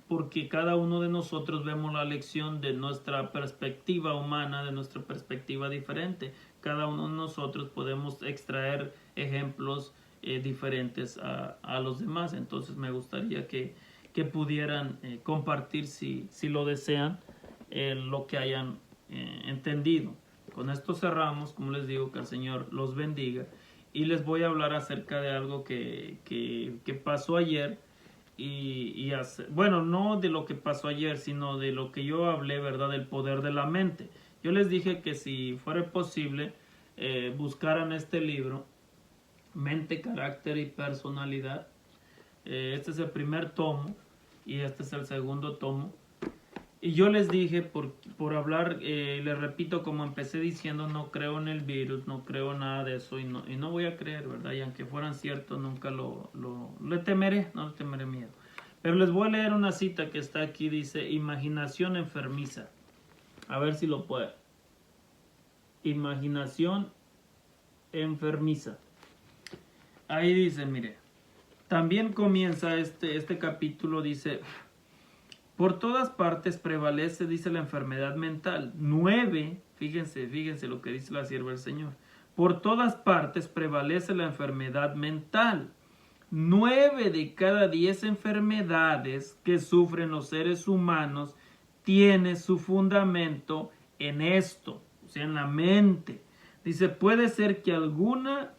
porque cada uno de nosotros vemos la lección de nuestra perspectiva humana, de nuestra perspectiva diferente. Cada uno de nosotros podemos extraer ejemplos diferentes a los demás. Entonces me gustaría que pudieran compartir, si lo desean, lo que hayan entendido. Con esto cerramos, como les digo, que el Señor los bendiga. Y les voy a hablar acerca de algo que pasó ayer. Bueno, no de lo que pasó ayer, sino de lo que yo hablé, ¿verdad? Del poder de la mente. Yo les dije que si fuera posible, buscaran este libro, Mente, Carácter y Personalidad. Este es el primer tomo y este es el segundo tomo. Y yo les dije, por hablar, les repito, como empecé diciendo, no creo en el virus, no creo nada de eso y no voy a creer, ¿verdad? Y aunque fueran ciertos, nunca le temeré, no le temeré miedo. Pero les voy a leer una cita que está aquí, dice, imaginación enfermiza. A ver si lo puede. Imaginación enfermiza. Ahí dice, mire, también comienza este capítulo, dice... Por todas partes prevalece, dice, la enfermedad mental. 9, fíjense lo que dice la sierva del Señor. Por todas partes prevalece la enfermedad mental. 9 de cada 10 enfermedades que sufren los seres humanos tiene su fundamento en esto, o sea, en la mente. Dice, puede ser que alguna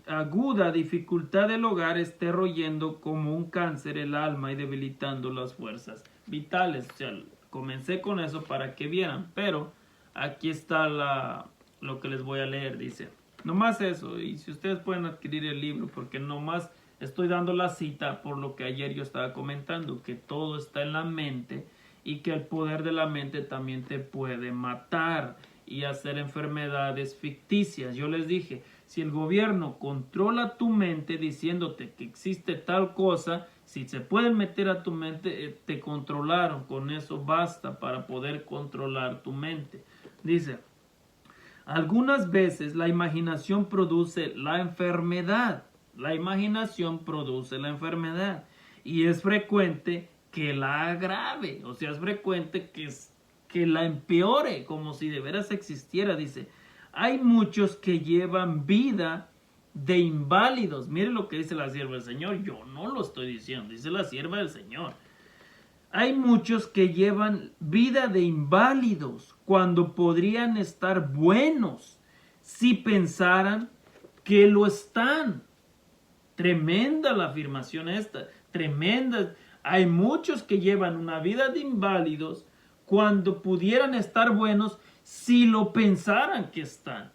aguda dificultad del hogar esté royendo como un cáncer el alma y debilitando las fuerzas vitales. O sea, comencé con eso para que vieran, pero aquí está lo que les voy a leer. Dice, nomás eso, y si ustedes pueden adquirir el libro, porque nomás estoy dando la cita por lo que ayer yo estaba comentando, que todo está en la mente y que el poder de la mente también te puede matar y hacer enfermedades ficticias. Yo les dije, si el gobierno controla tu mente diciéndote que existe tal cosa, si se pueden meter a tu mente, te controlaron. Con eso basta para poder controlar tu mente. Dice, algunas veces la imaginación produce la enfermedad. La imaginación produce la enfermedad. Y es frecuente que la agrave. O sea, es frecuente que la empeore, como si de veras existiera. Dice, hay muchos que llevan vida de inválidos. Mire lo que dice la sierva del Señor. Yo no lo estoy diciendo, dice la sierva del Señor. Hay muchos que llevan vida de inválidos cuando podrían estar buenos si pensaran que lo están. Tremenda la afirmación esta, tremenda. Hay muchos que llevan una vida de inválidos cuando pudieran estar buenos si lo pensaran que están.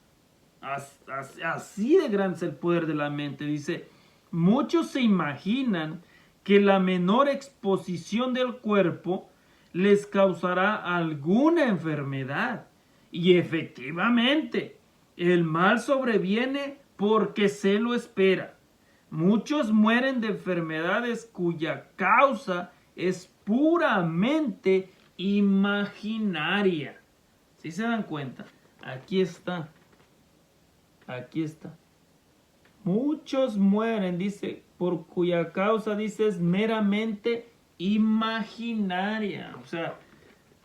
Así de grande es el poder de la mente. Dice, muchos se imaginan que la menor exposición del cuerpo les causará alguna enfermedad. Y efectivamente, el mal sobreviene porque se lo espera. Muchos mueren de enfermedades cuya causa es puramente imaginaria. ¿Sí se dan cuenta? Aquí está. Aquí está. Muchos mueren, dice, por cuya causa, dice, es meramente imaginaria. O sea,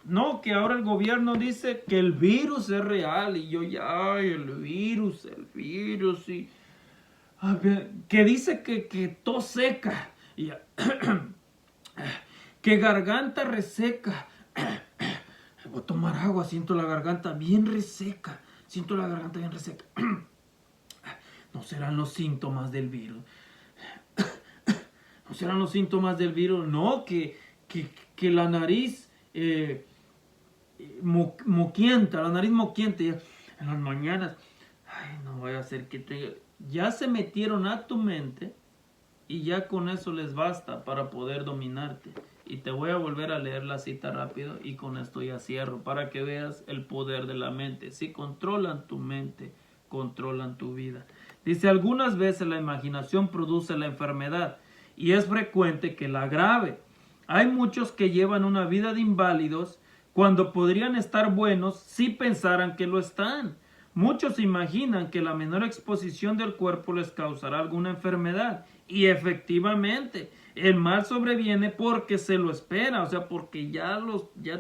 no, que ahora el gobierno dice que el virus es real y yo ya, ay, el virus, y a ver, que dice que tos seca, y, que garganta reseca. Voy a tomar agua, siento la garganta bien reseca. Siento la garganta bien reseca. No serán los síntomas del virus. No serán los síntomas del virus. No, que la nariz moquienta, la nariz moquienta. En las mañanas, ay, no vaya a ser que te... Ya se metieron a tu mente y ya con eso les basta para poder dominarte. Y te voy a volver a leer la cita rápido y con esto ya cierro para que veas el poder de la mente. Si controlan tu mente, controlan tu vida. Dice, algunas veces la imaginación produce la enfermedad y es frecuente que la agrave. Hay muchos que llevan una vida de inválidos cuando podrían estar buenos si pensaran que lo están. Muchos imaginan que la menor exposición del cuerpo les causará alguna enfermedad. Y efectivamente, el mal sobreviene porque se lo espera, o sea, porque ya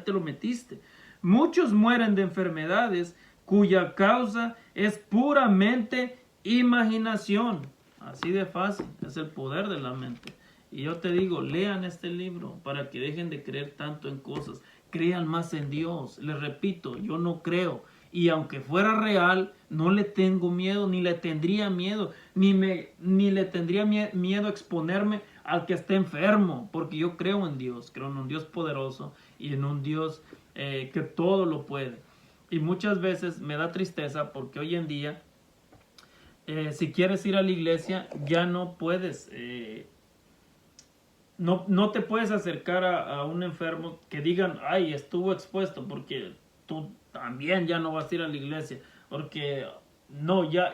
te lo metiste. Muchos mueren de enfermedades cuya causa es puramente imaginación. Así de fácil, es el poder de la mente. Y yo te digo, lean este libro para que dejen de creer tanto en cosas. Crean más en Dios. Les repito, yo no creo. Y aunque fuera real, no le tengo miedo, ni le tendría miedo, ni le tendría miedo a exponerme al que esté enfermo, porque yo creo en Dios, creo en un Dios poderoso y en un Dios que todo lo puede. Y muchas veces me da tristeza porque hoy en día, si quieres ir a la iglesia, ya no puedes, no te puedes acercar a un enfermo que digan, ay, estuvo expuesto, porque tú también ya no vas a ir a la iglesia, porque no, yo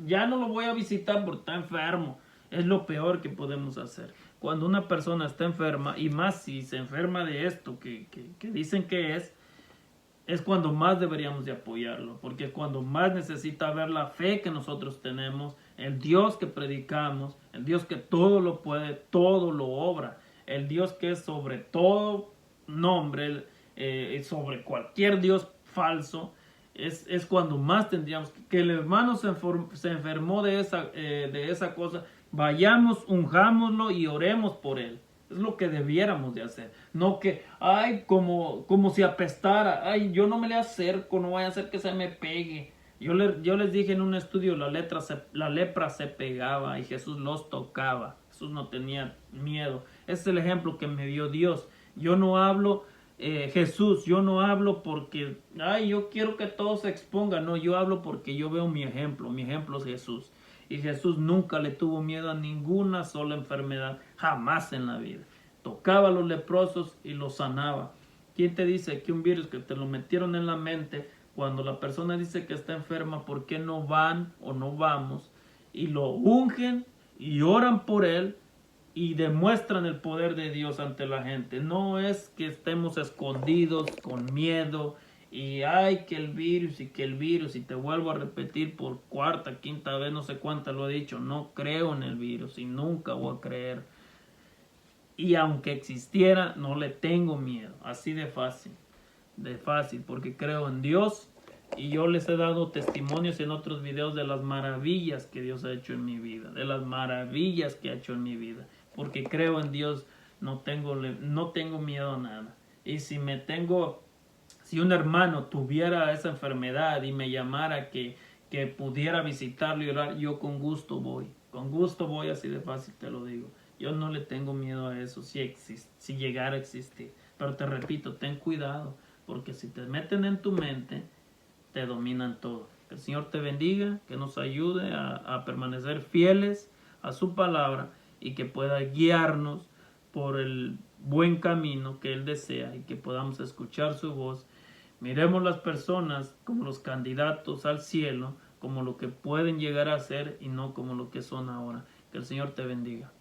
ya no lo voy a visitar porque está enfermo. Es lo peor que podemos hacer. Cuando una persona está enferma, y más si se enferma de esto que dicen que es cuando más deberíamos de apoyarlo, porque es cuando más necesita ver la fe que nosotros tenemos, el Dios que predicamos, el Dios que todo lo puede, todo lo obra, el Dios que es sobre todo nombre, sobre cualquier Dios falso. Es cuando más tendríamos que el hermano se enfermó de esa cosa, vayamos, unjámoslo y oremos por él. Es lo que debiéramos de hacer. No que, ay, como si apestara. Ay, yo no me le acerco, no vaya a hacer que se me pegue. Yo les dije en un estudio, la lepra se pegaba y Jesús los tocaba. Jesús no tenía miedo. Ese es el ejemplo que me dio Dios. Yo no hablo, Jesús, yo no hablo porque, ay, yo quiero que todo se exponga. No, yo hablo porque yo veo mi ejemplo. Mi ejemplo es Jesús. Y Jesús nunca le tuvo miedo a ninguna sola enfermedad, jamás en la vida. Tocaba a los leprosos y los sanaba. ¿Quién te dice que un virus que te lo metieron en la mente, cuando la persona dice que está enferma, por qué no van o no vamos y lo ungen y oran por él y demuestran el poder de Dios ante la gente? No es que estemos escondidos con miedo y ay que el virus y te vuelvo a repetir por cuarta, quinta vez, no sé cuánta lo he dicho, no creo en el virus y nunca voy a creer. Y aunque existiera, no le tengo miedo, así de fácil, porque creo en Dios y yo les he dado testimonios en otros videos de las maravillas que Dios ha hecho en mi vida, de las maravillas que ha hecho en mi vida, porque creo en Dios, no tengo miedo a nada. Y si un hermano tuviera esa enfermedad y me llamara que pudiera visitarlo y orar, yo con gusto voy, así de fácil te lo digo. Yo no le tengo miedo a eso si llegara a existir. Pero te repito, ten cuidado, porque si te meten en tu mente, te dominan todo. Que el Señor te bendiga, que nos ayude a permanecer fieles a su palabra y que pueda guiarnos por el buen camino que Él desea y que podamos escuchar su voz. Miremos las personas como los candidatos al cielo, como lo que pueden llegar a ser y no como lo que son ahora. Que el Señor te bendiga.